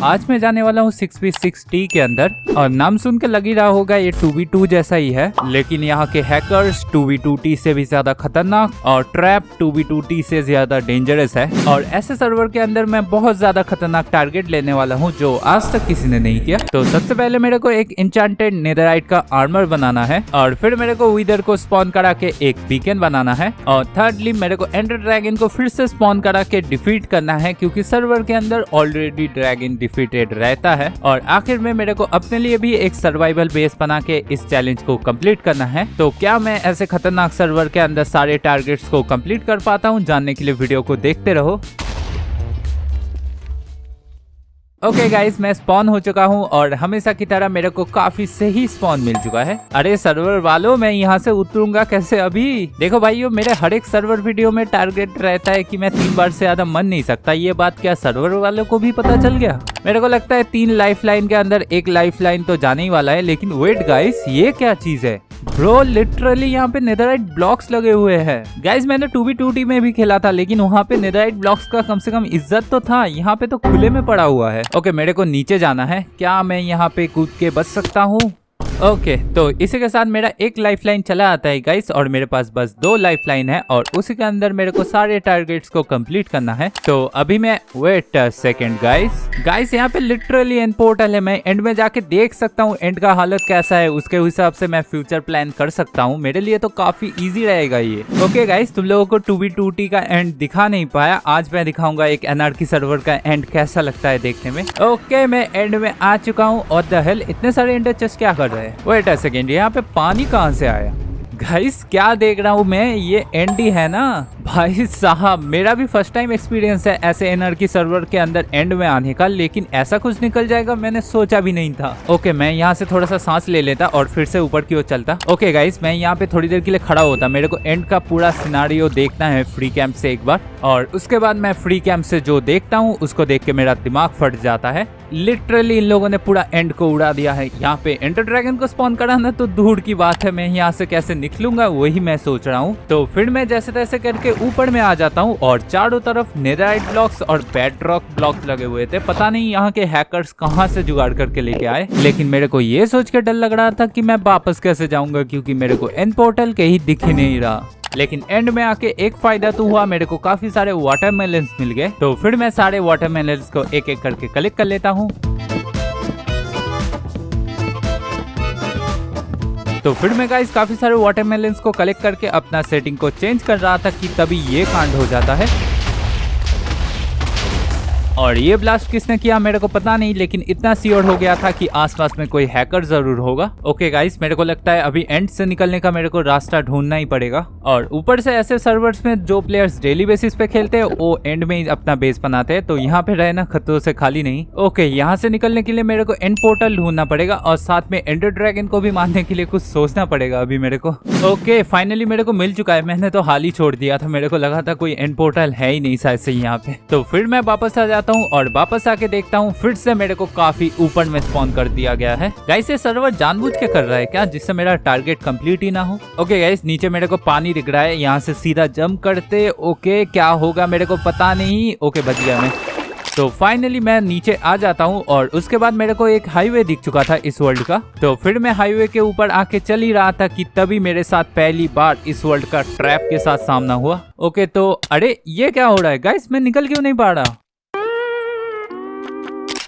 आज मैं जाने वाला हूँ 6v6t के अंदर और नाम सुन के लग ही रहा होगा ये 2v2 जैसा ही है, लेकिन यहाँ के हैकर्स 2v2t से भी ज्यादा खतरनाक और ट्रैप 2v2t से ज्यादा डेंजरस है। और ऐसे सर्वर के अंदर मैं बहुत ज्यादा खतरनाक टारगेट लेने वाला हूँ जो आज तक किसी ने नहीं किया। तो सबसे पहले मेरे को एक इंचांटेड नेदराइट का आर्मर बनाना है और फिर मेरे को विदर को स्पॉन करा के एक बीकन बनाना है और थर्डली मेरे को एंडर ड्रैगन को फिर से स्पॉन करा के डिफीट करना है क्योंकि सर्वर के अंदर ऑलरेडी ड्रैगन डिफीटेड रहता है। और आखिर में मेरे को अपने लिए भी एक सर्वाइवल बेस बना के इस चैलेंज को कंप्लीट करना है। तो क्या मैं ऐसे खतरनाक सर्वर के अंदर सारे टारगेट्स को कंप्लीट कर पाता हूँ? जानने के लिए वीडियो को देखते रहो। ओके गाइस, मैं स्पॉन हो चुका हूँ और हमेशा की तरह मेरे को काफी सही स्पॉन मिल चुका है। अरे सर्वर वालों, मैं यहाँ से उतरूंगा कैसे अभी? देखो भाइयों, मेरे हर एक सर्वर वीडियो में टारगेट रहता है कि मैं 3 बार से ज्यादा मर नहीं सकता। ये बात क्या सर्वर वालों को भी पता चल गया? मेरे को लगता है 3 लाइफ लाइन के अंदर एक लाइफ लाइन तो जाने ही वाला है। लेकिन वेट गाइस, ये क्या चीज है? ब्रो लिटरली यहाँ पे नेदराइट ब्लॉक्स लगे हुए हैं। गाइस मैंने 2v2t में भी खेला था, लेकिन वहाँ पे नेदराइट ब्लॉक्स का कम से कम इज्जत तो था। यहाँ पे तो खुले में पड़ा हुआ है। ओके, मेरे को नीचे जाना है। क्या मैं यहाँ पे कूद के बच सकता हूँ? ओके, तो इसी के साथ मेरा एक लाइफ लाइन चला आता है गाइस और मेरे पास बस 2 लाइफ लाइन है और उसी के अंदर मेरे को सारे टारगेट्स को कंप्लीट करना है। तो अभी मैं वेट सेकंड गाइस यहाँ पे लिटरली एंड पोर्टल है। मैं एंड में जाके देख सकता हूँ एंड का हालत कैसा है, उसके हिसाब से मैं फ्यूचर प्लान कर सकता हूँ। मेरे लिए तो काफी इजी रहेगा ये। ओके गाइस, तुम लोगों को 2v2t का एंड दिखा नहीं पाया, आज मैं दिखाऊंगा एक एनआरकी सर्वर का एंड कैसा लगता है देखने में। ओके, मैं एंड में आ चुका हूँ और द हेल इतने सारे एंडर चेस्ट क्या कर रहे हैं? वेट अ सेकेंड, यहाँ पे पानी कहाँ से आया? गाइस क्या देख रहा हूँ मैं? ये एंडी है ना भाई साहब। मेरा भी फर्स्ट टाइम एक्सपीरियंस है ऐसे एनआरकी सर्वर के अंदर एंड में आने का, लेकिन ऐसा कुछ निकल जाएगा मैंने सोचा भी नहीं था। ओके, मैं यहाँ से थोड़ा सा सांस ले लेता और फिर से ऊपर की ओर चलता। ओके गाइस, मैं यहाँ पे थोड़ी देर के लिए खड़ा होता। मेरे को एंड का पूरा सिनारियो देखना है फ्री कैंप से एक बार, और उसके बाद मैं फ्री कैंप से जो देखता हूँ उसको देख के मेरा दिमाग फट जाता है। लिटरली इन लोगों ने पूरा एंड को उड़ा दिया है। यहाँ पे एंडर ड्रैगन को स्पॉन कराना तो दूर की बात है, मैं यहाँ से कैसे निकलूंगा वही मैं सोच रहा हूँ। तो फिर मैं जैसे तैसे करके ऊपर में आ जाता हूँ और चारों तरफ नेदराइट ब्लॉक्स और बेडरॉक ब्लॉक्स लगे हुए थे। पता नहीं यहाँ के हैकर्स कहाँ से जुगाड़ करके लेके आए, लेकिन मेरे को ये सोच के डर लग रहा था कि मैं वापस कैसे जाऊंगा क्योंकि मेरे को एंड पोर्टल कहीं दिख ही नहीं रहा। लेकिन एंड में आके एक फायदा तो हुआ, मेरे को काफी सारे वाटरमेलन्स मिल गए। तो फिर मैं सारे वाटरमेलन्स को एक एक करके कलेक्ट कर लेता हूँ। तो फिर मैं गाइस काफी सारे वाटरमेलन्स को कलेक्ट करके अपना सेटिंग को चेंज कर रहा था कि तभी ये कांड हो जाता है। और ये ब्लास्ट किसने किया मेरे को पता नहीं, लेकिन इतना श्योर हो गया था कि आसपास में कोई हैकर जरूर होगा। ओके गाइस, मेरे को लगता है अभी एंड से निकलने का मेरे को रास्ता ढूंढना ही पड़ेगा। और ऊपर से ऐसे सर्वर्स में जो प्लेयर्स डेली बेसिस पे खेलते हैं वो एंड में ही अपना बेस बनाते हैं, तो यहाँ पे रहना खतरों से खाली नहीं। ओके, यहाँ से निकलने के लिए मेरे को एंड पोर्टल ढूंढना पड़ेगा और साथ में एंडर ड्रैगन को भी मारने के लिए कुछ सोचना पड़ेगा अभी मेरे को। ओके, फाइनली मेरे को मिल चुका है। मैंने तो हाल ही छोड़ दिया था, मेरे को लगा था कोई एंड पोर्टल है ही नहीं शायद से यहाँ पे। तो फिर मैं वापस आ जाता हूँ और वापस आके देखता हूँ फिर से मेरे को काफी ऊपर में स्पॉन कर दिया गया है। गाइस ये सर्वर जानबूझ के कर रहा है क्या, जिससे मेरा टारगेट कंप्लीट ही ना हो? ओके गाइस, नीचे मेरे को पानी दिख रहा है, यहाँ से सीधा जंप करते। ओके, क्या होगा मेरे को पता नहीं। ओके, बच गया मैं। तो फाइनली मैं नीचे आ जाता हूँ और उसके बाद मेरे को एक हाईवे दिख चुका था इस वर्ल्ड का। तो फिर मैं हाईवे के ऊपर आके चल ही रहा था कि तभी मेरे साथ पहली बार इस वर्ल्ड का ट्रैप के साथ सामना हुआ। ओके, तो अरे ये क्या हो रहा है गाइस, मैं निकल क्यों नहीं पा रहा?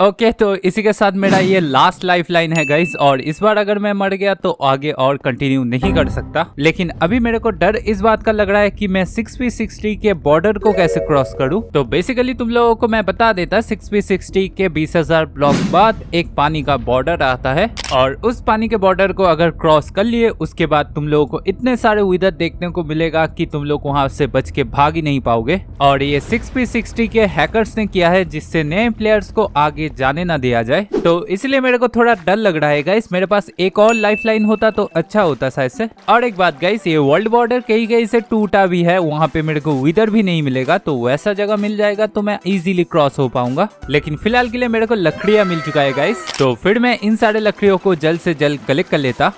ओके, तो इसी के साथ मेरा ये लास्ट लाइफ लाइन है गाइस, और इस बार अगर मैं मर गया तो आगे और कंटिन्यू नहीं कर सकता। लेकिन अभी मेरे को डर इस बात का लग रहा है कि मैं 6v6t के बॉर्डर को कैसे क्रॉस करूं। तो बेसिकली तुम लोगों को मैं बता देता, 6v6t के 20,000 ब्लॉक बाद एक पानी का बॉर्डर आता है और उस पानी के बॉर्डर को अगर क्रॉस कर लिए उसके बाद तुम लोगों को इतने सारे विदर देखने को मिलेगा कि तुम लोग वहां से बच के भाग ही नहीं पाओगे। और ये 6v6t के हैकर्स ने किया है जिससे नए प्लेयर्स को आगे जाने ना दिया जाए। तो इसलिए मेरे को थोड़ा डर लग रहा है गाइस। मेरे पास एक और लाइफ लाइन होता तो अच्छा होता शायद से। और एक बात गाइस, ये वर्ल्ड बॉर्डर कहीं कहीं से टूटा भी है, वहाँ पे मेरे को विदर भी नहीं मिलेगा। तो वैसा जगह मिल जाएगा तो मैं इजीली क्रॉस हो पाऊंगा। लेकिन फिलहाल के लिए मेरे को लकड़ियां मिल चुका है गाइस, तो फिर मैं इन सारे लकड़ियों को जल्द से जल्द कलेक्ट कर लेता।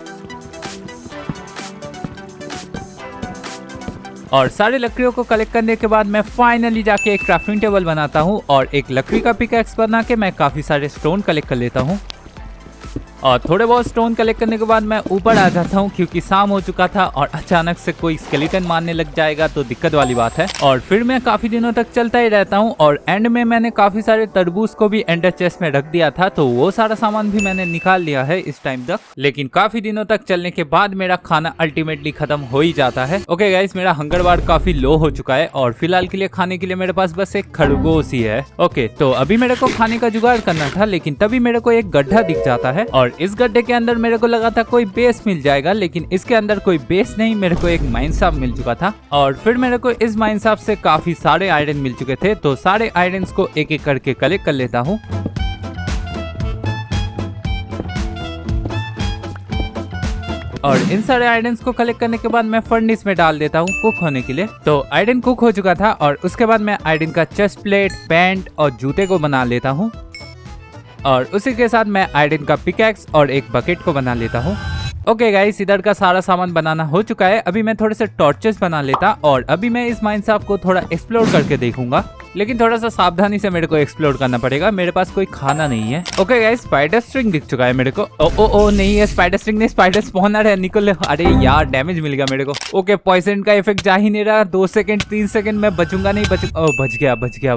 और सारे लकड़ियों को कलेक्ट करने के बाद मैं फाइनली जाके एक क्राफ्टिंग टेबल बनाता हूँ और एक लकड़ी का पिकैक्स बना के मैं काफी सारे स्टोन कलेक्ट कर लेता हूँ। और थोड़े बहुत स्टोन कलेक्ट करने के बाद मैं ऊपर आ जाता हूँ क्योंकि शाम हो चुका था और अचानक से कोई स्केलेटन मारने लग जाएगा तो दिक्कत वाली बात है। और फिर मैं काफी दिनों तक चलता ही रहता हूँ और एंड में मैंने काफी सारे तरबूज को भी एंडर चेस्ट में रख दिया था, तो वो सारा सामान भी मैंने निकाल लिया है इस टाइम तक। लेकिन काफी दिनों तक चलने के बाद मेरा खाना अल्टीमेटली खत्म हो ही जाता है। ओके गाइस, मेरा हंगर बार काफी लो हो चुका है और फिलहाल के लिए खाने के लिए मेरे पास बस एक खरगोश ही है। ओके, तो अभी मेरे को खाने का जुगाड़ करना था, लेकिन तभी मेरे को एक गड्ढा दिख जाता है और इस गड्ढे के अंदर मेरे को लगा था कोई बेस मिल जाएगा, लेकिन इसके अंदर कोई बेस नहीं, मेरे को एक माइन शाफ्ट मिल चुका था। और फिर मेरे को इस माइन शाफ्ट से काफी सारे आयरन मिल चुके थे, तो सारे आयरन को एक एक करके कलेक्ट कर लेता हूँ। और इन सारे आयरन को कलेक्ट करने के बाद मैं फर्नेस में डाल देता हूँ कुक होने के लिए। तो आयरन कुक हो चुका था और उसके बाद मैं आयरन का चेस्ट प्लेट, पैंट और जूते को बना लेता हूँ और उसी के साथ मैं आयरन का पिकैक्स और एक बकेट को बना लेता हूँ। ओके गाइस, इधर का सारा सामान बनाना हो चुका है। अभी मैं थोड़े से टॉर्चेस बना लेता और अभी मैं इस माइन शाफ्ट को थोड़ा एक्सप्लोर करके देखूंगा, लेकिन थोड़ा सा सावधानी से मेरे को एक्सप्लोर करना पड़ेगा, मेरे पास कोई खाना नहीं है। ओके गाइस, स्पाइडर स्ट्रिंग दिख चुका है मेरे को। ओ नहीं है स्पाइडर स्ट्रिंग नहीं, स्पाइडर स्पॉनर है, निकल। अरे यार, डैमेज मिल गया मेरे को। ओके, पॉइजन का इफेक्ट जा ही नहीं रहा। 2 सेकंड 3 सेकंड मैं बचूंगा नहीं, बच गया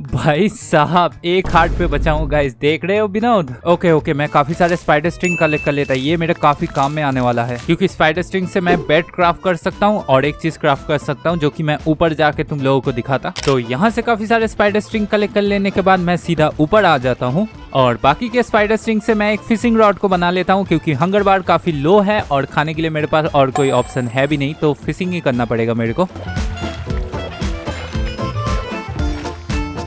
भाई साहब, एक हार्ट पे बचा हूँ गाइस, देख रहे हो विनोद। ओके, मैं काफी सारे स्पाइडर स्ट्रिंग कलेक्ट कर लेता। ये मेरे काफी काम में आने वाला है क्योंकि स्पाइडर स्ट्रिंग से मैं बेड क्राफ्ट कर सकता हूँ और एक चीज क्राफ्ट कर सकता हूँ जो कि मैं ऊपर जाके तुम लोगों को दिखाता। तो यहाँ से काफी सारे स्पाइडर स्ट्रिंग कलेक्ट कर लेने के बाद मैं सीधा ऊपर आ जाता हूँ और बाकी के स्पाइडर स्ट्रिंग से मैं एक फिशिंग रॉड को बना लेता हूँ क्योंकि हंगर बार काफी लो है और खाने के लिए मेरे पास और कोई ऑप्शन है भी नहीं, तो फिशिंग ही करना पड़ेगा मेरे को।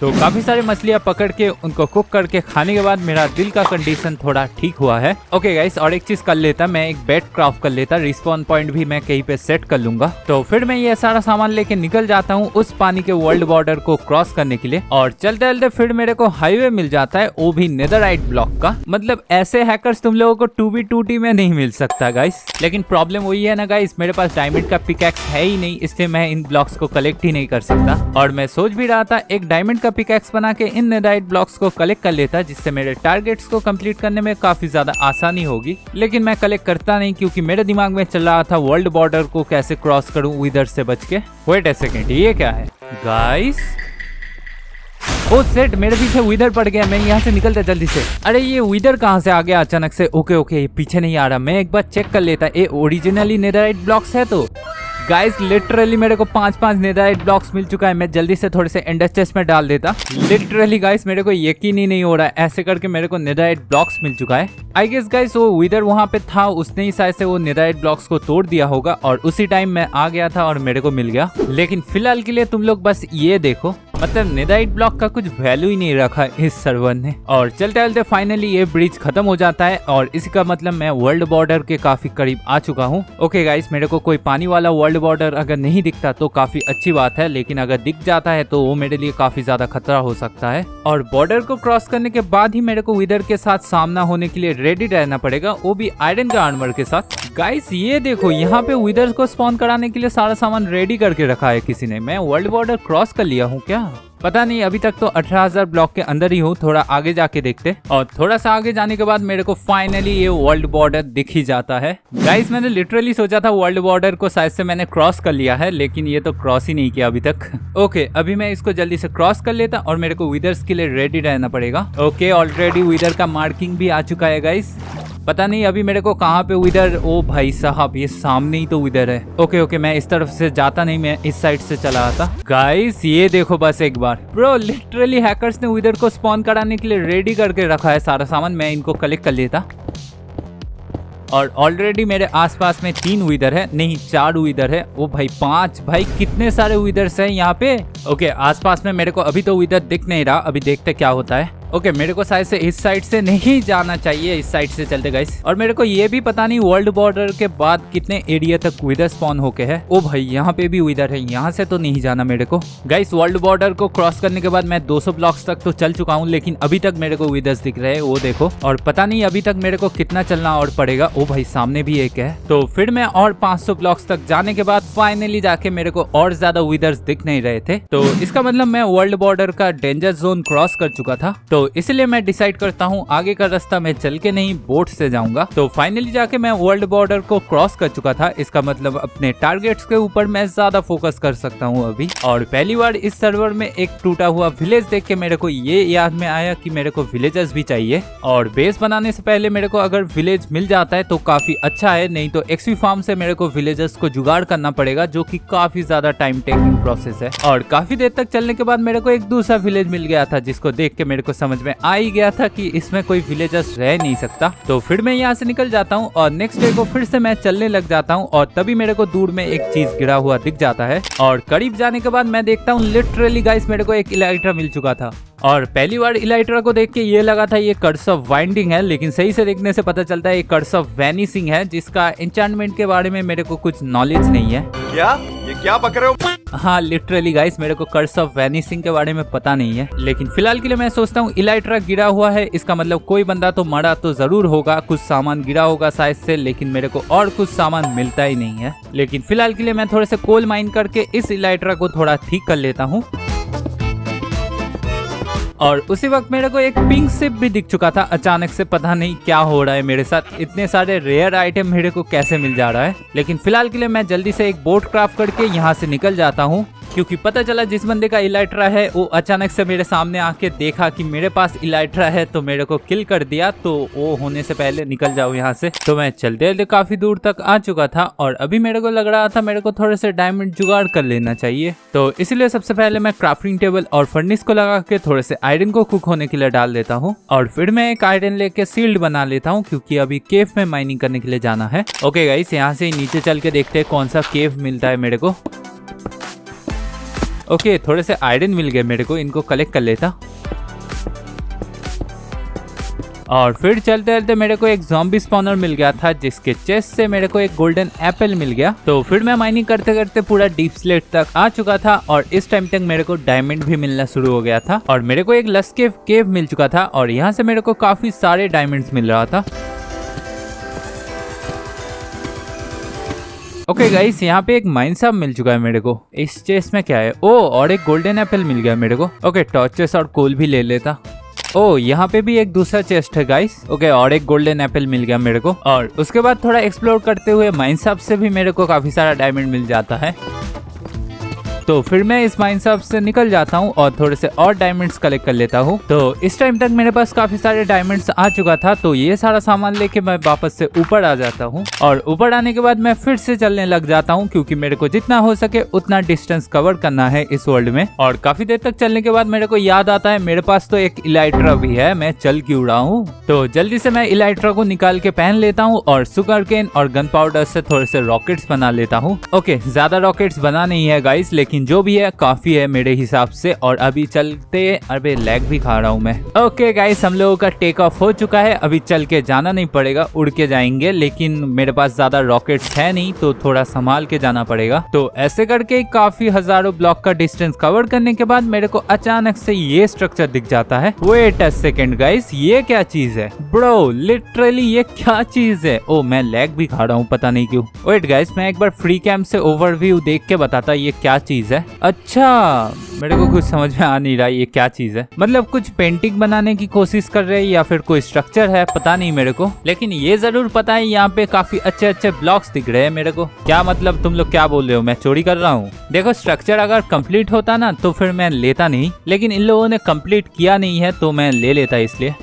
तो काफी सारे मछलियां पकड़ के उनको कुक करके खाने के बाद मेरा दिल का कंडीशन थोड़ा ठीक हुआ है। ओके गाइस, और एक चीज कर लेता, मैं एक बेड क्राफ्ट कर लेता, रिस्पॉन पॉइंट भी मैं कहीं पे सेट कर लूंगा। तो फिर मैं ये सारा सामान लेके निकल जाता हूँ उस पानी के वर्ल्ड बॉर्डर को क्रॉस करने के लिए और चलते चलते फिर मेरे को हाईवे मिल जाता है, वो भी नेदरराइट ब्लॉक का। मतलब ऐसे हैकर्स तुम लोगों को 2v2t में नहीं मिल सकता गाइस, लेकिन प्रॉब्लम वही है ना गाइस, मेरे पास डायमंड का पिकैक्स है ही नहीं, इसलिए मैं इन ब्लॉक्स को कलेक्ट ही नहीं कर सकता। और मैं सोच भी रहा था एक डायमंड का पिकैक्स बना के इन नेदरराइट ब्लॉक्स को कलेक्ट कर लेता, जिससे मेरे टारगेट्स को कंप्लीट करने में काफी ज्यादा आसानी होगी, लेकिन मैं कलेक्ट करता नहीं क्योंकि मेरे दिमाग में चल रहा था वर्ल्ड बॉर्डर को कैसे क्रॉस करूं विदर से बच के। वेट अ सेकंड, ये क्या है गाइस? ओ सेट, मेरे पीछे विदर पड़ गया, मैं यहाँ से निकलता जल्दी से। अरे ये विदर कहाँ से आ गया अचानक से? ओके, ये पीछे नहीं आ रहा, मैं एक बार चेक कर लेता। ये ओरिजिनली नेदरराइट ब्लॉक्स है तो गाइस लिटरली मेरे को 5 नेदरराइट ब्लॉक्स मिल चुका है। मैं जल्दी से थोड़े से एंडर चेस्ट में डाल देता। लिटरली गाइस मेरे को यकीन ही नहीं हो रहा है, ऐसे करके मेरे को नेदरराइट ब्लॉक्स मिल चुका है। आई गेस गाइस वो विदर वहाँ पे था, उसने ही शायद से वो नेदरराइट ब्लॉक्स को तोड़ दिया होगा और उसी टाइम मैं आ गया था और मेरे को मिल गया। लेकिन फिलहाल के लिए तुम लोग बस ये देखो, मतलब नेदरराइट ब्लॉक का कुछ वैल्यू ही नहीं रखा इस सर्वर ने। और चलते चलते फाइनली ये ब्रिज खत्म हो जाता है और इसी का मतलब मैं वर्ल्ड बॉर्डर के काफी करीब आ चुका हूँ। ओके गाइस, मेरे को कोई पानी वाला वर्ल्ड बॉर्डर अगर नहीं दिखता तो काफी अच्छी बात है, लेकिन अगर दिख जाता है तो वो मेरे लिए काफी ज्यादा खतरा हो सकता है। और बॉर्डर को क्रॉस करने के बाद ही मेरे को विदर के साथ सामना होने के लिए रेडी रहना पड़ेगा, वो भी आयरन का आर्मर के साथ। गाइस ये देखो, यहाँ पे विदर को स्पॉन कराने के लिए सारा सामान रेडी करके रखा है किसी ने। मैं वर्ल्ड बॉर्डर क्रॉस कर लिया हूँ क्या? पता नहीं, अभी तक तो 18,000 ब्लॉक के अंदर ही हूँ। थोड़ा आगे जाके देखते। और थोड़ा सा आगे जाने के बाद मेरे को फाइनली ये वर्ल्ड बॉर्डर दिख ही जाता है। गाइस मैंने लिटरली सोचा था वर्ल्ड बॉर्डर को शायद से मैंने क्रॉस कर लिया है, लेकिन ये तो क्रॉस ही नहीं किया अभी तक। ओके, अभी मैं इसको जल्दी से क्रॉस कर लेता और मेरे को विदर्स के लिए रेडी रहना पड़ेगा। ओके, ऑलरेडी विदर का मार्किंग भी आ चुका है गाइस। पता नहीं अभी मेरे को कहाँ पे विदर, ओ भाई साहब ये सामने ही तो विदर है। ओके, मैं इस तरफ से जाता नहीं, मैं इस साइड से चला आता। गाइस ये देखो बस एक बार, ब्रो लिटरली हैकर्स ने विदर को स्पॉन कराने के लिए रेडी करके रखा है सारा सामान। मैं इनको कलेक्ट कर लेता और ऑलरेडी मेरे आसपास में 3 विदर है, नहीं 4 विदर है। ओ भाई 5, भाई कितने सारे विदर्स हैं यहाँ पे। ओके, आसपास में मेरे को अभी तो विदर दिख नहीं रहा, अभी देखते क्या होता है। ओके मेरे को शायद से इस साइड से नहीं जाना चाहिए, इस साइड से चलते गाइस। और मेरे को ये भी पता नहीं वर्ल्ड बॉर्डर के बाद कितने एरिया तक विदर स्पॉन होके है। ओ भाई यहाँ पे भी विदर है, यहाँ से तो नहीं जाना मेरे को गाइस। वर्ल्ड बॉर्डर को क्रॉस करने के बाद मैं 200 ब्लॉक्स तक तो चल चुका हूँ, लेकिन अभी तक मेरे को विदर्स दिख रहे हैं, वो देखो। और पता नहीं अभी तक मेरे को कितना चलना और पड़ेगा। ओ भाई सामने भी एक है। तो फिर मैं और 500 ब्लॉक्स तक जाने के बाद फाइनली जाके मेरे को और ज्यादा विदर्स दिख नहीं रहे थे। तो इसका मतलब मैं वर्ल्ड बॉर्डर का डेंजर जोन क्रॉस कर चुका था। तो इसलिए मैं डिसाइड करता हूँ आगे का रास्ता मैं चल के नहीं बोट से जाऊंगा। तो फाइनली जाके मैं वर्ल्ड बॉर्डर को क्रॉस कर चुका था। इसका मतलब अपने टारगेट्स के ऊपर मैं ज्यादा फोकस कर सकता हूँ अभी। और पहली बार इस सर्वर में एक टूटा हुआ विलेज देख के मेरे को ये याद में आया कि मेरे को विलेजर्स भी चाहिए। और बेस बनाने से पहले मेरे को अगर विलेज मिल जाता है तो काफी अच्छा है, नहीं तो एक्सपी फार्म से मेरे को विलेजर्स को जुगाड़ करना पड़ेगा, जो कि काफी ज्यादा टाइम टेकिंग प्रोसेस है। और काफी देर तक चलने के बाद मेरे को एक दूसरा विलेज मिल गया था, जिसको देख के मेरे को समझ में आ ही गया था कि इसमें कोई विलेजर्स रह नहीं सकता। तो फिर मैं यहाँ से निकल जाता हूँ और नेक्स्ट डे को फिर से मैं चलने लग जाता हूँ। और तभी मेरे को दूर में एक चीज गिरा हुआ दिख जाता है और करीब जाने के बाद मैं देखता हूँ लिटरली गाइस मेरे को एक इलाइट्रा मिल चुका था। और पहली बार इलाइट्रा को देख के ये लगा था ये कर्स ऑफ वाइंडिंग है, लेकिन सही से देखने से पता चलता है ये कर्स ऑफ वैनिसिंग है, जिसका एन्चेंटमेंट के बारे में मेरे को कुछ नॉलेज नहीं है। ये क्या पकड़ रहे हो? हाँ लिटरली गाइस मेरे को कर्स ऑफ वैनिसिंग के बारे में पता नहीं है, लेकिन फिलहाल के लिए मैं सोचता हूँ इलाइट्रा गिरा हुआ है, इसका मतलब कोई बंदा तो मरा तो जरूर होगा, कुछ सामान गिरा होगा शायद से, लेकिन मेरे को और कुछ सामान मिलता ही नहीं है। लेकिन फिलहाल के लिए मैं थोड़े से कोल माइन करके इस इलाइट्रा को थोड़ा ठीक कर लेता हूँ। और उसी वक्त मेरे को एक पिंक शिप भी दिख चुका था अचानक से। पता नहीं क्या हो रहा है मेरे साथ, इतने सारे रेयर आइटम मेरे को कैसे मिल जा रहा है। लेकिन फिलहाल के लिए मैं जल्दी से एक बोट क्राफ्ट करके यहाँ से निकल जाता हूँ, क्योंकि पता चला जिस बंदे का इलाइट्रा है वो अचानक से मेरे सामने आके देखा कि मेरे पास इलाइट्रा है, तो मेरे को किल कर दिया। तो वो होने से पहले निकल जाओ यहाँ से। तो मैं चलते चलते काफी दूर तक आ चुका था और अभी मेरे को लग रहा था मेरे को थोड़े से डायमंड जुगाड़ कर लेना चाहिए। तो इसलिए सबसे पहले मैं क्राफ्टिंग टेबल और फर्नेस को लगा के थोड़े से आयरन को कुक होने के लिए डाल देता हूँ। और फिर मैं एक आयरन लेके सील्ड बना लेता हूँ, क्योंकि अभी केव में माइनिंग करने के लिए जाना है। ओके गाइस यहाँ से नीचे चल के देखते हैं कौन सा केव मिलता है मेरे को। ओके थोड़े से आयरन मिल गए मेरे को, इनको कलेक्ट कर लेता। और फिर चलते चलते मेरे को एक ज़ॉम्बी स्पॉनर मिल गया था, जिसके चेस्ट से मेरे को एक गोल्डन एप्पल मिल गया। तो फिर मैं माइनिंग करते करते पूरा डीप स्लेट तक आ चुका था और इस टाइम तक मेरे को डायमंड भी मिलना शुरू हो गया था। और मेरे को एक लस केव मिल चुका था और यहाँ से मेरे को काफी सारे डायमंड्स मिल रहा था। ओके गाइस यहाँ पे एक माइन साहब मिल चुका है मेरे को। इस चेस्ट में क्या है? ओ और एक गोल्डन एप्पल मिल गया मेरे को। ओके टॉर्चेस और कोल भी ले लेता। ओ यहाँ पे भी एक दूसरा चेस्ट है गाइस। ओके और एक गोल्डन एप्पल मिल गया मेरे को। और उसके बाद थोड़ा एक्सप्लोर करते हुए माइन साहब से भी मेरे को काफी सारा डायमंड मिल जाता है। तो फिर मैं इस माइन साहब से निकल जाता हूँ और थोड़े से और डायमंड्स कलेक्ट कर लेता हूँ। तो इस टाइम तक मेरे पास काफी सारे डायमंड्स आ चुका था, तो ये सारा सामान लेके मैं वापस से ऊपर आ जाता हूँ। और ऊपर आने के बाद मैं फिर से चलने लग जाता हूँ, क्योंकि मेरे को जितना हो सके उतना डिस्टेंस कवर करना है इस वर्ल्ड में। और काफी देर तक चलने के बाद मेरे को याद आता है मेरे पास तो एक इलाइट्रा भी है, मैं चल क्यों रहा हूँ। तो जल्दी से मैं इलाइट्रा को निकाल के पहन लेता हूँ और सुगर केन और गन पाउडर से थोड़े से रॉकेट्स बना लेता हूँ। ओके ज्यादा रॉकेट्स बना नहीं है गाइस, लेकिन जो भी है काफी है मेरे हिसाब से। और अभी चलते, अरे लैग भी खा रहा हूँ मैं। ओके गाइस हम लोगों का टेक ऑफ हो चुका है, अभी चल के जाना नहीं पड़ेगा, उड़ के जाएंगे। लेकिन मेरे पास ज्यादा रॉकेट्स है नहीं, तो थोड़ा संभाल के जाना पड़ेगा। तो ऐसे करके काफी हजारों ब्लॉक का डिस्टेंस कवर करने के बाद मेरे को अचानक से ये स्ट्रक्चर दिख जाता है। वेट अ सेकंड गाइस, ये क्या चीज है ब्रो? लिटरली ये क्या चीज है? ओ मैं लैग भी खा रहा हूँ पता नहीं क्यों। वेट गाइस मैं एक बार फ्री कैम्प से ओवरव्यू देख के बताता ये क्या चीज है। अच्छा मेरे को कुछ समझ में आ नहीं रहा ये क्या चीज है। मतलब कुछ पेंटिंग बनाने की कोशिश कर रहे हैं या फिर कोई स्ट्रक्चर है, पता नहीं मेरे को। लेकिन ये जरूर पता है यहाँ पे काफी अच्छे अच्छे ब्लॉक्स दिख रहे हैं मेरे को। क्या मतलब तुम लोग क्या बोल रहे हो, मैं चोरी कर रहा हूँ? देखो स्ट्रक्चर अगर कंप्लीट होता ना तो फिर मैं लेता नहीं, लेकिन इन लोगों ने कंप्लीट किया नहीं है तो मैं ले लेता इसलिए।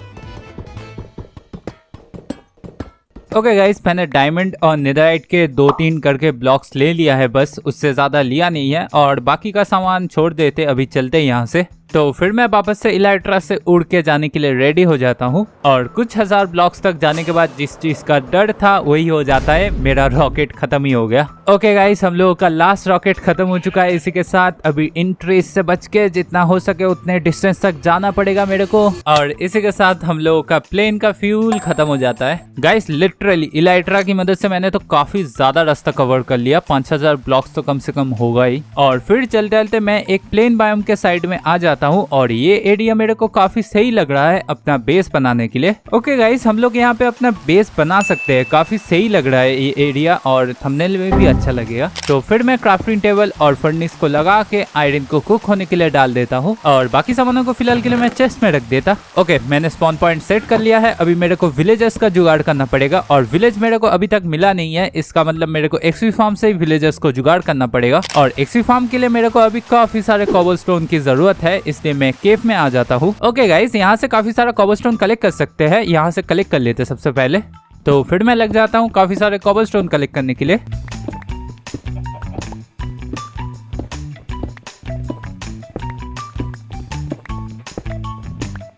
ओके गाइस मैंने डायमंड और नेदरराइट के 2-3 करके ब्लॉक्स ले लिया है, बस उससे ज्यादा लिया नहीं है। और बाकी का सामान छोड़ देते, अभी चलते यहाँ से। तो फिर मैं वापस से इलाइट्रा से उड़ के जाने के लिए रेडी हो जाता हूँ और कुछ हजार ब्लॉक्स तक जाने के बाद जिस चीज का डर था वही हो जाता है, मेरा रॉकेट खत्म ही हो गया। ओके गाइस, हम लोगों का लास्ट रॉकेट खत्म हो चुका है। इसी के साथ अभी इन ट्रीज से बच के जितना हो सके उतने डिस्टेंस तक जाना पड़ेगा मेरे को, और इसी के साथ हम लोगों का प्लेन का फ्यूल खत्म हो जाता है। गाइस लिटरली इलाइट्रा की मदद से मैंने तो काफी ज्यादा रास्ता कवर कर लिया, 5000 ब्लॉक्स तो कम से कम होगा ही। और फिर चलते चलते मैं एक प्लेन बायोम के साइड में आ जाता हूँ और ये एरिया मेरे को काफी सही लग रहा है अपना बेस बनाने के लिए। ओके गाइस, हम लोग यहाँ पे अपना बेस बना सकते हैं, काफी सही लग रहा है ये एरिया और थंबनेल में भी अच्छा लगेगा। तो फिर मैं क्राफ्टिंग टेबल और फर्नेस को लगा के आयरन को कुक होने के लिए डाल देता हूँ और बाकी सामानों को फिलहाल के लिए मैं चेस्ट में रख देता। ओके, मैंने स्पॉन पॉइंट सेट कर लिया है। अभी मेरे को विलेजर्स का जुगाड़ करना पड़ेगा और विलेज मेरे को अभी तक मिला नहीं है, इसका मतलब मेरे को एक्सवी फार्म से ही विलेजर्स को जुगाड़ करना पड़ेगा। और एक्सवी फार्म के लिए मेरे को अभी काफी सारे कॉबलस्टोन की जरूरत है, इसलिए मैं केव में आ जाता हूँ। ओके गाइस, यहाँ से काफी सारा कॉबलस्टोन कलेक्ट कर सकते हैं, यहाँ से कलेक्ट कर लेते सबसे पहले। तो फिर मैं लग जाता हूँ काफी सारे कॉबलस्टोन कलेक्ट करने के लिए।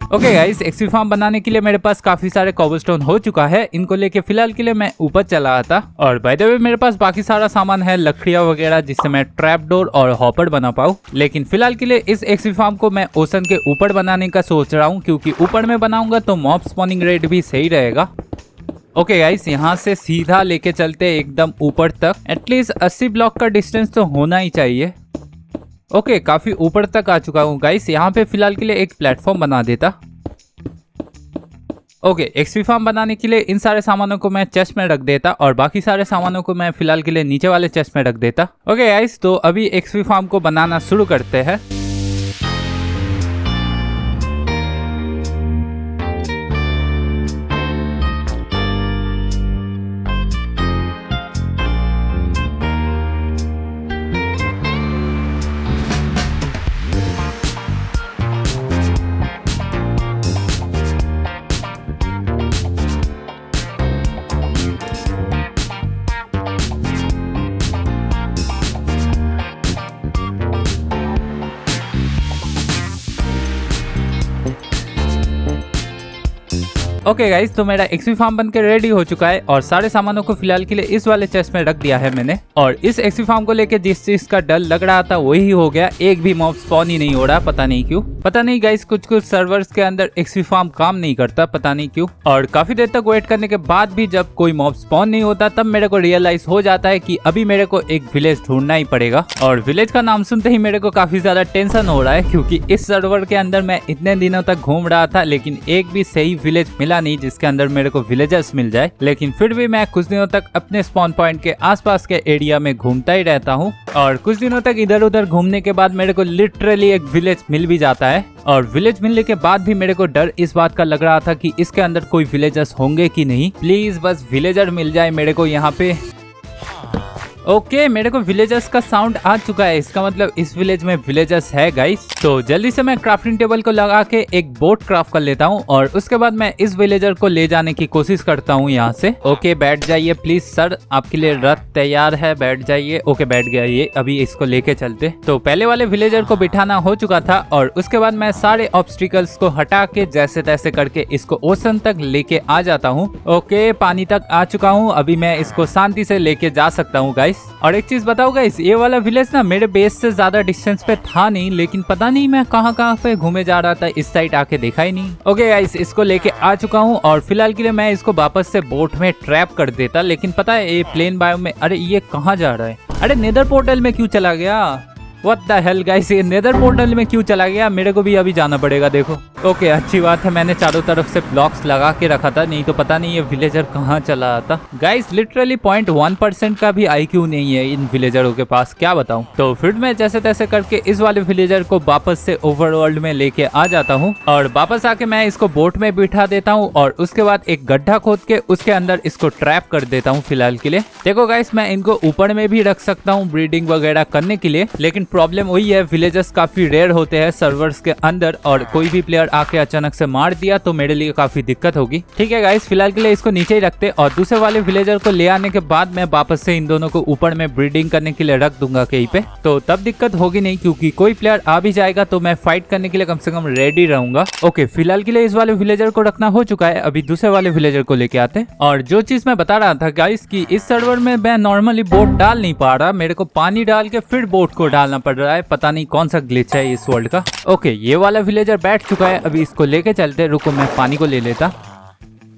ओके गाइस, एक्सवी फार्म बनाने के लिए मेरे पास काफी सारे कॉबलस्टोन हो चुका है, इनको लेके फिलहाल के लिए मैं ऊपर चला आता। और बाय द वे मेरे पास बाकी सारा सामान है, लकड़ियां वगैरह, जिससे मैं ट्रैप डोर और हॉपर बना पाऊँ। लेकिन फिलहाल के लिए इस एक्सवी फार्म को मैं ओशन के ऊपर बनाने का सोच रहा हूँ, क्योंकि ऊपर में बनाऊंगा तो मॉब स्पॉनिंग रेट भी सही रहेगा। ओके गाइस, यहाँ से सीधा लेके चलते एकदम ऊपर तक, एटलीस्ट 80 ब्लॉक का डिस्टेंस तो होना ही चाहिए। ओके, काफी ऊपर तक आ चुका हूँ गाइस, यहाँ पे फिलहाल के लिए एक प्लेटफॉर्म बना देता। ओके, एक्सवी फार्म बनाने के लिए इन सारे सामानों को मैं चेस्ट में रख देता और बाकी सारे सामानों को मैं फिलहाल के लिए नीचे वाले चेस्ट में रख देता। ओके गाइस, तो अभी एक्सवी फार्म को बनाना शुरू करते हैं। ओके गाइस, तो मेरा एक्सवी फार्म बनकर रेडी हो चुका है और सारे सामानों को फिलहाल के लिए इस वाले चेस्ट में रख दिया है मैंने। और इस एक्सवी फार्म को लेके जिस चीज का डर लग रहा था वही हो गया, एक भी मॉब स्पॉन ही नहीं हो रहा, पता नहीं क्यों। पता नहीं गाइस, कुछ सर्वर्स के अंदर एक्सवी फार्म काम नहीं करता, पता नहीं क्यों। और काफी देर तक वेट करने के बाद भी जब कोई मॉब स्पॉन नहीं होता तब मेरे को रियलाइज हो जाता है कि अभी मेरे को एक विलेज ढूंढना ही पड़ेगा। और विलेज का नाम सुनते ही मेरे को काफी ज्यादा टेंशन हो रहा है, क्योंकि इस सर्वर के अंदर मैं इतने दिनों तक घूम रहा था लेकिन एक भी सही विलेज मिला नहीं जिसके अंदर मेरे को विलेजर्स मिल जाए। लेकिन फिर भी मैं कुछ दिनों तक अपने स्पॉन पॉइंट के आसपास के एरिया में घूमता ही रहता हूँ और कुछ दिनों तक इधर उधर घूमने के बाद मेरे को लिटरली एक विलेज मिल भी जाता है। और विलेज मिलने के बाद भी मेरे को डर इस बात का लग रहा था कि इसके अंदर कोई विलेजर्स होंगे कि नहीं, प्लीज बस विलेजर मिल जाए मेरे को यहाँ पे। ओके, मेरे को विलेजर्स का साउंड आ चुका है, इसका मतलब इस विलेज में विलेजर्स है गाइस। तो जल्दी से मैं क्राफ्टिंग टेबल को लगा के एक बोट क्राफ्ट कर लेता हूँ और उसके बाद मैं इस विलेजर को ले जाने की कोशिश करता हूँ यहाँ से। ओके, बैठ जाइए प्लीज सर, आपके लिए रथ तैयार है, बैठ जाइए। ओके, बैठ गया ये, अभी इसको लेके चलते। तो पहले वाले विलेजर को बिठाना हो चुका था और उसके बाद मैं सारे ऑब्स्टिकल्स को हटा के जैसे तैसे करके इसको ओशन तक लेके आ जाता हूँ। ओके, पानी तक आ चुका हूँ, अभी मैं इसको शांति से लेके जा सकता हूँ गाइस। और एक चीज बताओ गाइस, ये वाला विलेज ना मेरे बेस से ज्यादा डिस्टेंस पे था नहीं, लेकिन पता नहीं मैं कहाँ पे घूमे जा रहा था, इस साइड आके देखा ही नहीं। ओके गाइस, इसको लेके आ चुका हूँ और फिलहाल के लिए मैं इसको वापस से बोट में ट्रैप कर देता। लेकिन पता है ये प्लेन बायो में, अरे ये कहाँ जा रहा है, अरे नेदर पोर्टल में क्यों चला गया, व्हाट द हेल गाइस, ये नेदर पोर्टल में क्यों चला गया, मेरे को भी अभी जाना पड़ेगा देखो। ओके, अच्छी बात है मैंने चारों तरफ से ब्लॉक्स लगा के रखा था, नहीं तो पता नहीं ये विलेजर कहाँ चला आता। गाइस लिटरली 0.1% का भी IQ नहीं है इन विलेजरों के पास, क्या बताऊं। तो फिर मैं जैसे तैसे करके इस वाले विलेजर को वापस से ओवरवर्ल्ड में लेके आ जाता हूँ और वापस आके मैं इसको बोट में बिठा देता हूँ और उसके बाद एक गड्ढा खोद के उसके अंदर इसको ट्रैप कर देता हूँ फिलहाल के लिए। देखो गाइस, मैं इनको ऊपर में भी रख सकता हूँ ब्रीडिंग वगैरह करने के लिए, लेकिन प्रॉब्लम वही है, विलेजर्स काफी रेयर होते हैं सर्वर्स के अंदर और कोई भी प्लेयर आके अचानक से मार दिया तो मेरे लिए काफी दिक्कत होगी। ठीक है गाइस, फिलहाल के लिए इसको नीचे ही रखते और दूसरे वाले विलेजर को ले आने के बाद मैं वापस से इन दोनों को ऊपर में ब्रीडिंग करने के लिए रख दूंगा कहीं पे, तो तब दिक्कत होगी नहीं क्योंकि कोई प्लेयर आ भी जाएगा तो मैं फाइट करने के लिए कम से कम रेडी रहूंगा। ओके, फिलहाल के लिए इस वाले विलेजर को रखना हो चुका है, अभी दूसरे वाले विलेजर को लेके आते हैं। और जो चीज मैं बता रहा था गाइस कि इस सर्वर में मैं नॉर्मली बोट डाल नहीं पा रहा, मेरे को पानी डाल के फिर बोट को डालना पड़ रहा है, पता नहीं कौन सा ग्लिच है इस वर्ल्ड का। ओके, ये वाला विलेजर बैठ चुका है, अभी इसको लेके चलते, रुको मैं पानी को ले लेता।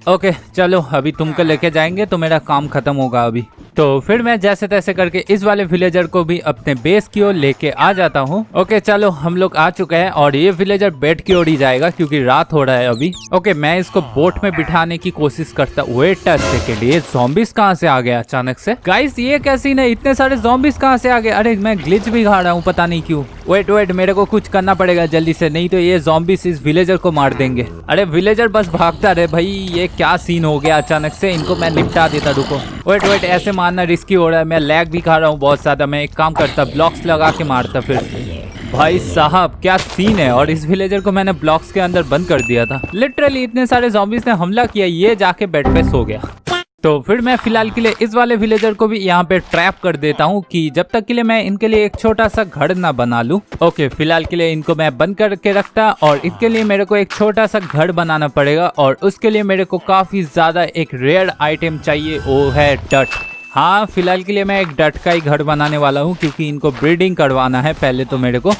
ओके चलो, अभी तुमको लेके जाएंगे तो मेरा काम खत्म होगा अभी। तो फिर मैं जैसे तैसे करके इस वाले विलेजर को भी अपने बेस की ओर लेके आ जाता हूँ। ओके चलो, हम लोग आ चुके हैं और ये विलेजर बेड की ओर ही जाएगा क्योंकि रात हो रहा है अभी। ओके, मैं इसको बोट में बिठाने की कोशिश करता। वेट अ सेकंड, ये ज़ॉम्बीज कहाँ से आ गया अचानक से? गाइस ये कैसी नहीं, इतने सारे ज़ॉम्बीज कहाँ से आ गए? अरे मैं ग्लिच भी खा रहा हूँ पता नहीं क्यों। वेट, मेरे को कुछ करना पड़ेगा जल्दी से, नहीं तो ये ज़ॉम्बीज इस विलेजर को मार देंगे। अरे विलेजर बस भागता रहे भाई, ये क्या सीन हो गया अचानक से, इनको मैं निपटा देता। रुको, वेट, ऐसे मारना रिस्की हो रहा है, मैं लैग भी खा रहा हूँ बहुत ज्यादा। मैं एक काम करता, ब्लॉक्स लगा के मारता फिर। भाई साहब क्या सीन है, और इस विलेजर को मैंने ब्लॉक्स के अंदर बंद कर दिया था। लिटरली इतने सारे ज़ॉम्बीज ने हमला किया, ये जाके बेड पे सो गया। तो फिर मैं फिलहाल के लिए इस वाले विलेजर को भी यहाँ पे ट्रैप कर देता हूँ कि जब तक के लिए मैं इनके लिए एक छोटा सा घर ना बना लूँ। ओके, फिलहाल के लिए इनको मैं बंद करके रखता और इसके लिए मेरे को एक छोटा सा घर बनाना पड़ेगा और उसके लिए मेरे को काफी ज्यादा एक रेयर आइटम चाहिए, वो है डट। हाँ, फिलहाल के लिए मैं एक डट का ही घर बनाने वाला हूँ क्योंकि इनको ब्रीडिंग करवाना है पहले तो मेरे को।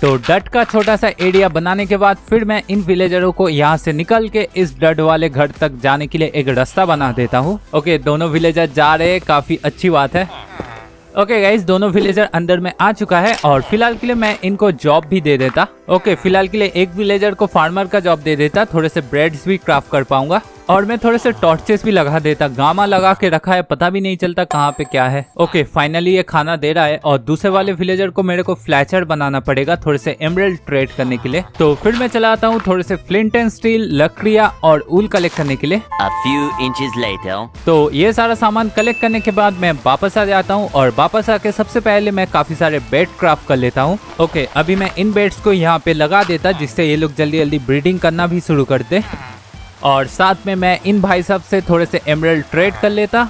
तो डट का छोटा सा एरिया बनाने के बाद फिर मैं इन विलेजरों को यहाँ से निकल के इस डट वाले घर तक जाने के लिए एक रास्ता बना देता हूँ। ओके, दोनों विलेजर जा रहे हैं, काफी अच्छी बात है। ओके गाइस, दोनों विलेजर अंदर में आ चुका है और फिलहाल के लिए मैं इनको जॉब भी दे देता। ओके, फिलहाल के लिए एक विलेजर को फार्मर का जॉब दे देता, थोड़े से ब्रेड्स भी क्राफ्ट कर पाऊंगा और मैं थोड़े से टॉर्चेस भी लगा देता। गामा लगा के रखा है, पता भी नहीं चलता कहाँ पे क्या है। ओके, फाइनली ये खाना दे रहा है और दूसरे वाले विलेजर को मेरे को फ्लैचर बनाना पड़ेगा थोड़े से एमरल्ड ट्रेड करने के लिए। तो फिर मैं चला आता हूँ थोड़े से फ्लिंट एंड स्टील, लकड़ियाँ और ऊल कलेक्ट करने के लिए। A few inches later. तो ये सारा सामान कलेक्ट करने के बाद मैं वापस आ जाता हूँ और वापस आके सबसे पहले मैं काफी सारे बेड क्राफ्ट कर लेता हूँ। ओके, अभी मैं इन बेड्स को यहाँ पे लगा देता जिससे ये लोग जल्दी जल्दी ब्रीडिंग करना भी शुरू कर दे और साथ में मैं इन भाई साहब से थोड़े से एमरल्ड ट्रेड कर लेता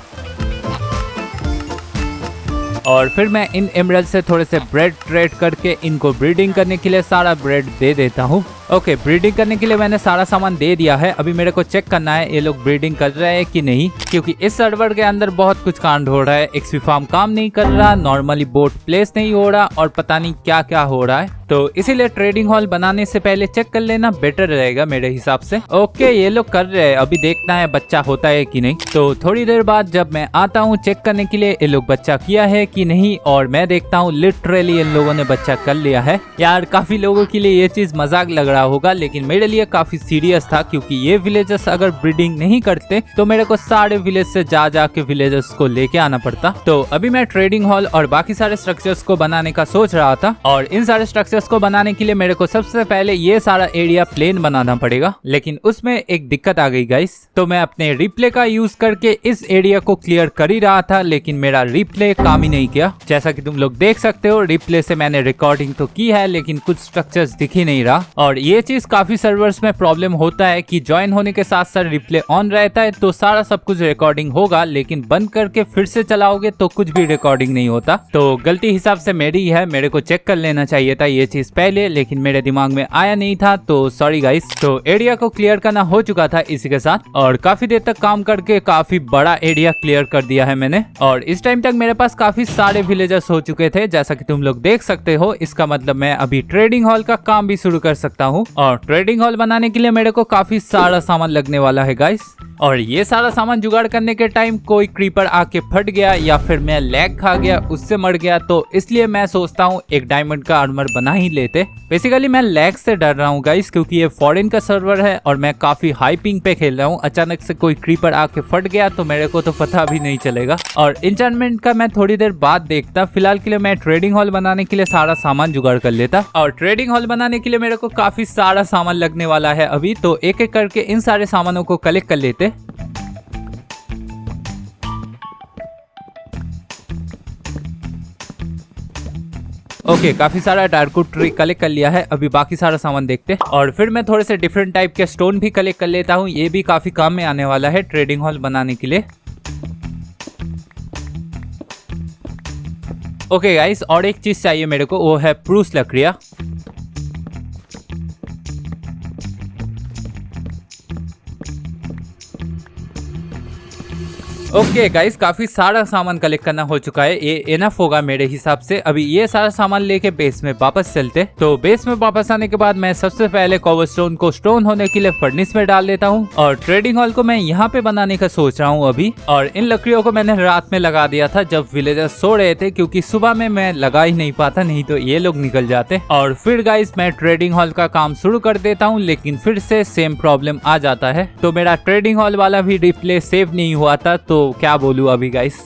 और फिर मैं इन एमरल्ड से थोड़े से ब्रेड ट्रेड करके इनको ब्रीडिंग करने के लिए सारा ब्रेड दे देता हूँ। ओके, ब्रीडिंग करने के लिए मैंने सारा सामान दे दिया है, अभी मेरे को चेक करना है ये लोग ब्रीडिंग कर रहे हैं कि नहीं, क्योंकि इस सर्वर के अंदर बहुत कुछ कांड हो रहा है। एक्सपी फार्म काम नहीं कर रहा, नॉर्मली बोट प्लेस नहीं हो रहा और पता नहीं क्या क्या हो रहा है, तो इसीलिए ट्रेडिंग हॉल बनाने से पहले चेक कर लेना बेटर रहेगा मेरे हिसाब से। ओके, ये लोग कर रहे हैं, अभी देखना है बच्चा होता है कि नहीं। तो थोड़ी देर बाद जब मैं आता हूँ चेक करने के लिए ये लोग बच्चा किया है कि नहीं और मैं देखता हूँ लिटरली इन लोगों ने बच्चा कर लिया है। यार काफी लोगों के लिए ये चीज मजाक लग रहा होगा लेकिन मेरे लिए काफी सीरियस था क्योंकि ये विलेजर्स अगर ब्रीडिंग नहीं करते तो मेरे को सारे विलेज से जा के विलेजर्स को लेके आना पड़ता। तो अभी मैं ट्रेडिंग हॉल और बाकी सारे स्ट्रक्चर्स को बनाने का सोच रहा था और इन सारे स्ट्रक्चर्स को बनाने के लिए मेरे को सबसे पहले ये सारा एरिया प्लेन बनाना पड़ेगा, लेकिन उसमें एक दिक्कत आ गई गाइस। तो मैं अपने रिप्ले का यूज करके इस एरिया को क्लियर कर ही रहा था लेकिन मेरा रिप्ले काम ही नहीं किया। जैसा कि तुम लोग देख सकते हो रिप्ले से मैंने रिकॉर्डिंग तो की है लेकिन कुछ स्ट्रक्चर्स दिख ही नहीं रहा और ये चीज काफी सर्वर्स में प्रॉब्लम होता है कि ज्वाइन होने के साथ साथ रिप्ले ऑन रहता है तो सारा सब कुछ रिकॉर्डिंग होगा लेकिन बंद करके फिर से चलाओगे तो कुछ भी रिकॉर्डिंग नहीं होता। तो गलती हिसाब से मेरी है, मेरे को चेक कर लेना चाहिए था ये चीज पहले लेकिन मेरे दिमाग में आया नहीं था, तो सॉरी गाइस। तो एरिया को क्लियर करना हो चुका था इसी के साथ और काफी देर तक काम करके काफी बड़ा एरिया क्लियर कर दिया है मैंने और इस टाइम तक मेरे पास काफी सारे विलेजर्स हो चुके थे जैसा कि तुम लोग देख सकते हो। इसका मतलब मैं अभी ट्रेडिंग हॉल का काम भी शुरू कर सकता हूँ और ट्रेडिंग हॉल बनाने के लिए मेरे को काफी सारा सामान लगने वाला है गाइस और ये सारा सामान जुगाड़ करने के टाइम कोई क्रीपर आके फट गया या फिर मैं लैग खा गया उससे मर गया, तो इसलिए मैं सोचता हूँ एक डायमंड का आर्मर बना ही लेते। बेसिकली मैं लैग से डर रहा हूँ गाइस क्योंकि ये फॉरेन का सर्वर है और मैं काफी हाई पिंग पे खेल रहा हूँ। अचानक से कोई क्रीपर आके फट गया तो मेरे को तो पता भी नहीं चलेगा और एन्चेंटमेंट का मैं थोड़ी देर बाद देखता। फिलहाल के लिए मैं ट्रेडिंग हॉल बनाने के लिए सारा सामान जुगाड़ कर लेता और ट्रेडिंग हॉल बनाने के लिए मेरे को काफी सारा सामान लगने वाला है अभी, तो एक एक करके इन सारे सामानों को कलेक्ट कर लेते। ओके, काफी सारा डार्कवुड ट्री कलेक्ट कर लिया है। अभी बाकी सारा सामान देखते हैं और फिर मैं थोड़े से डिफरेंट टाइप के स्टोन भी कलेक्ट कर लेता हूँ। ये भी काफी काम में आने वाला है ट्रेडिंग हॉल बनाने के लिए। ओके गाइस, और एक चीज चाहिए मेरे को, वो है प्रूस लकड़ियाँ। ओके गाइस, काफी सारा सामान कलेक्ट करना हो चुका है। ये इनफ होगा मेरे हिसाब से। अभी ये सारा सामान लेके बेस में वापस चलते। तो बेस में वापस आने के बाद मैं सबसे पहले कोबलस्टोन को स्टोन होने के लिए फर्नेस में डाल देता हूँ और ट्रेडिंग हॉल को मैं यहाँ पे बनाने का सोच रहा हूँ अभी। और इन लकड़ियों को मैंने रात में लगा दिया था जब विलेजर्स सो रहे थे, क्योंकि सुबह में मैं लगा ही नहीं पाता, नहीं तो ये लोग निकल जाते। और फिर गाइस मैं ट्रेडिंग हॉल का काम शुरू कर देता हूँ, लेकिन फिर से सेम प्रॉब्लम आ जाता है। तो मेरा ट्रेडिंग हॉल वाला भी डिस्प्ले सेव नहीं हुआ था, तो क्या बोलूं अभी गाइस।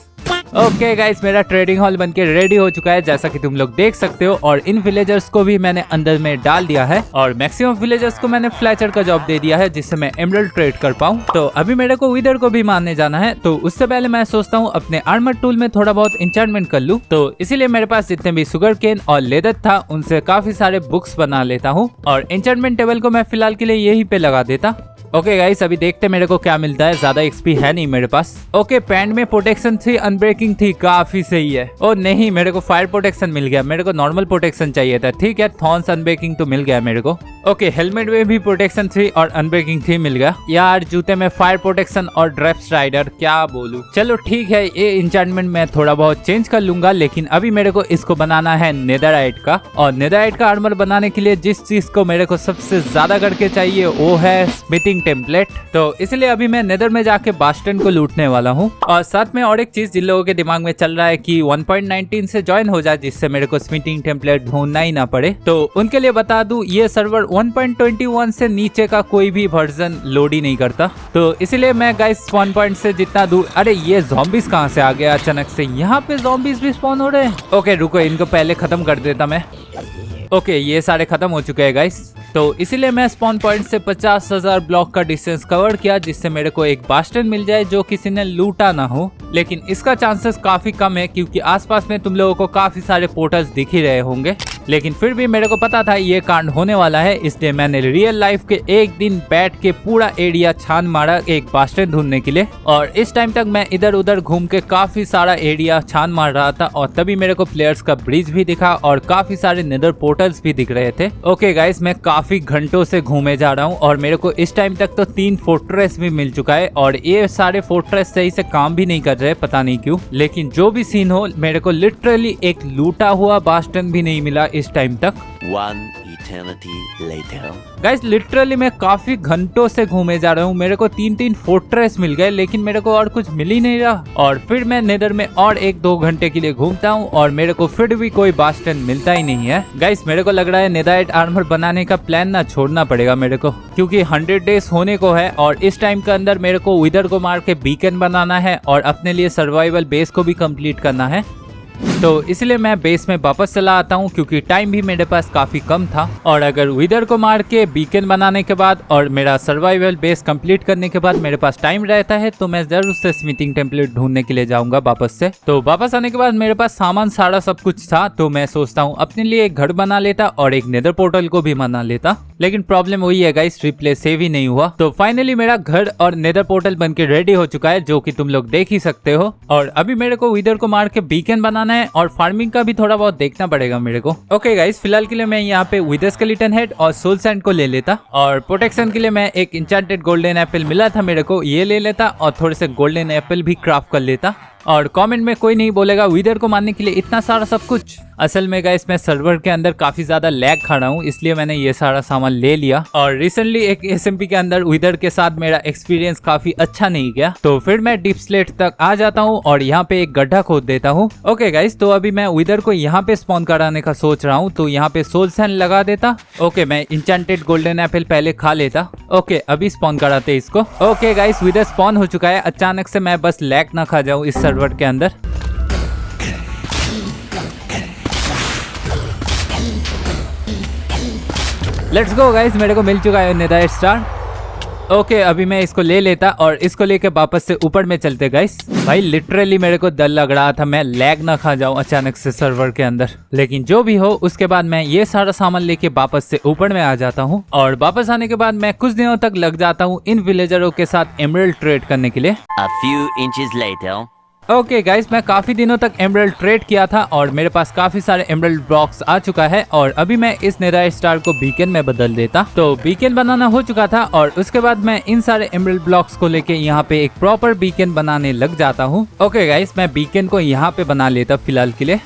ओके गाइस, मेरा ट्रेडिंग हॉल बनके रेडी हो चुका है जैसा कि तुम लोग देख सकते हो। और इन विलेजर्स को भी मैंने अंदर में डाल दिया है और मैक्सिमम विलेजर्स को मैंने फ्लैचर का जॉब दे दिया है जिससे मैं एमरल्ड ट्रेड कर पाऊं। तो अभी मेरे को विदर को भी मारने जाना है, तो उससे पहले मैं सोचता हूँ अपने आर्मर टूल में थोड़ा बहुत इंचार्टमेंट कर लूं। तो इसीलिए मेरे पास जितने भी सुगर केन और लेदर था उनसे काफी सारे बुक्स बना लेता हूँ और इंचार्टमेंट टेबल को मैं फिलहाल के लिए यही पे लगा देता। ओके गाइस, अभी देखते मेरे को क्या मिलता है। ज्यादा एक्सपी है नहीं मेरे पास। ओके, पैंट में प्रोटेक्शन थी, अनब्रेकिंग थी, काफी सही है। ओ नहीं, मेरे को फायर प्रोटेक्शन मिल गया। मेरे को नॉर्मल प्रोटेक्शन चाहिए था। ठीक है, थॉर्न्स अनब्रेकिंग तो मिल गया मेरे को। ओके, हेलमेट में भी प्रोटेक्शन थी और अनब्रेकिंग थी मिल गया। यार जूते में फायर प्रोटेक्शन और ड्रेप स्ट्राइडर, क्या बोलूं। चलो ठीक है, ये इंचार्टमेंट मैं थोड़ा बहुत चेंज कर लूंगा, लेकिन अभी मेरे को इसको बनाना है नेदरराइट का। और नेदरराइट का आर्मर बनाने के लिए जिस चीज को मेरे को सबसे ज्यादा करके चाहिए वो है स्मिथिंग टेम्पलेट। तो इसलिए अभी मैं नेदर में जाके बास्टन को लूटने वाला हूँ। और साथ में और एक चीज जिन लोगों के दिमाग में चल रहा है कि 1.19 से ज्वाइन हो जाए जिससे मेरे को स्मिथिंग टेम्पलेट ढूंढना ही ना पड़े, तो उनके लिए बता दूं ये सर्वर 1.21 से नीचे का कोई भी वर्जन लोड ही नहीं करता। तो इसलिए मैं गाइस 1 पॉइंट से जितना दूर। अरे ये ज़ॉम्बीज कहाँ से आ गया अचानक से? यहाँ पे ज़ॉम्बीज भी स्पॉन हो रहे हैं। ओके रुको, इनको पहले खत्म कर देता मैं। ओके, ये सारे खत्म हो चुके हैं गाइस। तो इसीलिए मैं स्पॉन पॉइंट से 50,000 ब्लॉक का डिस्टेंस कवर किया जिससे मेरे को एक बास्टन मिल जाए जो किसी ने लूटा ना हो। लेकिन इसका चांसेस काफी कम है क्योंकि आसपास में तुम लोगों को काफी सारे पोर्टल्स दिख ही रहे होंगे। लेकिन फिर भी मेरे को पता था ये कांड होने वाला है, इसलिए मैंने रियल लाइफ के एक दिन बैठ के पूरा एरिया छान मारा एक बास्टन ढूंढने के लिए। और इस टाइम तक मैं इधर उधर घूम के काफी सारा एरिया छान मार रहा था और तभी मेरे को प्लेयर्स का ब्रिज भी दिखा और काफी सारे नेदर पोर्टल्स भी दिख रहे थे। ओके गाइस, मैं काफी घंटों से घूमे जा रहा हूँ और मेरे को इस टाइम तक तो 3 फोर्ट्रेस भी मिल चुका है और ये सारे फोर्ट्रेस सही से काम भी नहीं कर रहे, पता नहीं क्यों। लेकिन जो भी सीन हो, मेरे को लिटरली एक लूटा हुआ बास्टन भी नहीं मिला इस टाइम तक। 1 eternity later. गाइस लिटरली मैं काफी घंटों से घूमे जा रहा हूँ, मेरे को 3 फोर्ट्रेस मिल गए लेकिन मेरे को और कुछ मिल ही नहीं रहा। और फिर मैं नेदर में और 1-2 घंटे के लिए घूमता हूँ और मेरे को फिर भी कोई बास्टन मिलता ही नहीं है। गाइस मेरे को लग रहा है नेदराइट आर्मर बनाने का प्लान ना छोड़ना पड़ेगा मेरे को, क्योंकि 100 डेज होने को है और इस टाइम के अंदर मेरे को विदर को मार के बीकन बनाना है और अपने लिए सर्वाइवल बेस को भी कंप्लीट करना है। तो इसलिए मैं बेस में वापस चला आता हूँ क्योंकि टाइम भी मेरे पास काफी कम था। और अगर विदर को मार के बीकन बनाने के बाद और मेरा सर्वाइवल बेस कंप्लीट करने के बाद मेरे पास टाइम रहता है तो मैं जरूर से स्मिथिंग टेम्पलेट ढूंढने के लिए जाऊंगा वापस से। तो वापस आने के बाद मेरे पास सामान सारा सब कुछ था, तो मैं सोचता हूँ अपने लिए एक घर बना लेता और एक नेदर पोर्टल को भी बना लेता। लेकिन प्रॉब्लम वही है गाइस, रिप्ले सेव ही नहीं हुआ। तो फाइनली मेरा घर और नेदर पोर्टल बनके रेडी हो चुका है जो कि तुम लोग देख ही सकते हो। और अभी मेरे को विदर को मार के बीकन बनाना है और फार्मिंग का भी थोड़ा बहुत देखना पड़ेगा मेरे को। ओके गाइस, फिलहाल के लिए मैं यहाँ पे विदर स्केलेटन हेड और सोल सैंड को ले लेता और प्रोटेक्शन के लिए मैं एक इंचांटेड गोल्डन एप्पल मिला था मेरे को, ये ले लेता और थोड़े से गोल्डन एप्पल भी क्राफ्ट कर लेता। और कमेंट में कोई नहीं बोलेगा विदर को मारने के लिए इतना सारा सब कुछ। असल में गाइस मैं सर्वर के अंदर काफी ज्यादा लैग खा रहा हूँ, इसलिए मैंने ये सारा सामान ले लिया। और रिसेंटली एक एसएमपी के अंदर विदर के साथ मेरा एक्सपीरियंस काफी अच्छा नहीं गया, तो फिर मैं डीप स्लेट तक आ जाता हूँ और यहाँ पे एक गड्ढा खोद देता हूँ। ओके गाइस, तो अभी मैं विदर को यहाँ पे स्पॉन कराने का सोच रहा हूँ, तो यहाँ पे सोल सैंड लगा देता। ओके, मैं इंचांटेड गोल्डन एप्पल पहले खा लेता। ओके, अभी स्पॉन कराते इसको। ओके गाइस, विदर स्पॉन हो चुका है। अचानक से मैं बस लैग ना खा जाऊँ इस सर्वर के अंदर। लेट्स गो गाइस, मेरे को मिल चुका है नेदराइट स्टार। ओके अभी मैं इसको ले लेता और इसको लेके वापस से ऊपर में चलते गाइस। भाई लिटरली मेरे को डर लग रहा था मैं लैग ना खा जाऊं अचानक से सर्वर के अंदर, लेकिन जो भी हो उसके बाद मैं ये सारा सामान लेके वापस से ऊपर में आ जाता हूँ और वापस आने के बाद मैं कुछ दिनों तक लग जाता हूँ इन विलेजरों के साथ एमरल्ड ट्रेड करने के लिए। A few inches later. Okay guys मैं काफी दिनों तक एमरल्ड ट्रेड किया था और मेरे पास काफी सारे एमरल्ड ब्लॉक्स आ चुका है और अभी मैं इस नेदर स्टार को बीकन में बदल देता। तो बीकन बनाना हो चुका था और उसके बाद मैं इन सारे एमरल्ड ब्लॉक्स को लेके यहाँ पे एक प्रॉपर बीकन बनाने लग जाता हूँ। ओके गाइस मैं बीकन को यहाँ पे बना लेता फिलहाल के लिए।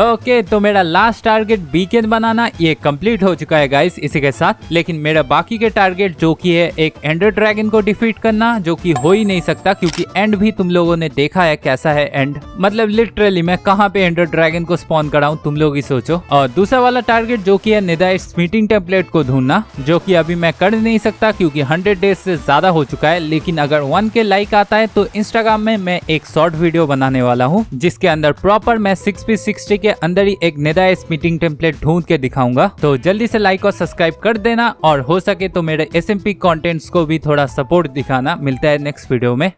ओके तो मेरा लास्ट टारगेट बीकन बनाना ये कंप्लीट हो चुका है गाइस इसी के साथ, लेकिन मेरा बाकी के टारगेट जो कि है एक एंडर ड्रैगन को डिफीट करना, जो कि हो ही नहीं सकता क्योंकि एंड भी तुम लोगों ने देखा है कैसा है एंड, मतलब लिटरली मैं कहाँ पे एंडर ड्रैगन को स्पॉन कराऊं तुम लोग ही सोचो। और दूसरा वाला टारगेट जो कि है नेदरराइट मीटिंग टेम्पलेट को ढूंढना, जो कि अभी मैं कर नहीं सकता क्योंकि 100 डेज से ज्यादा हो चुका है, लेकिन अगर 1K लाइक आता है तो इंस्टाग्राम में मैं एक शॉर्ट वीडियो बनाने वाला हूँ जिसके अंदर प्रॉपर मैं 6p60 के अंदर ही एक नेदरराइट मीटिंग टेम्पलेट ढूंढ के दिखाऊंगा। तो जल्दी से लाइक और सब्सक्राइब कर देना और हो सके तो मेरे SMP कंटेंट्स को भी थोड़ा सपोर्ट दिखाना। मिलता है नेक्स्ट वीडियो में।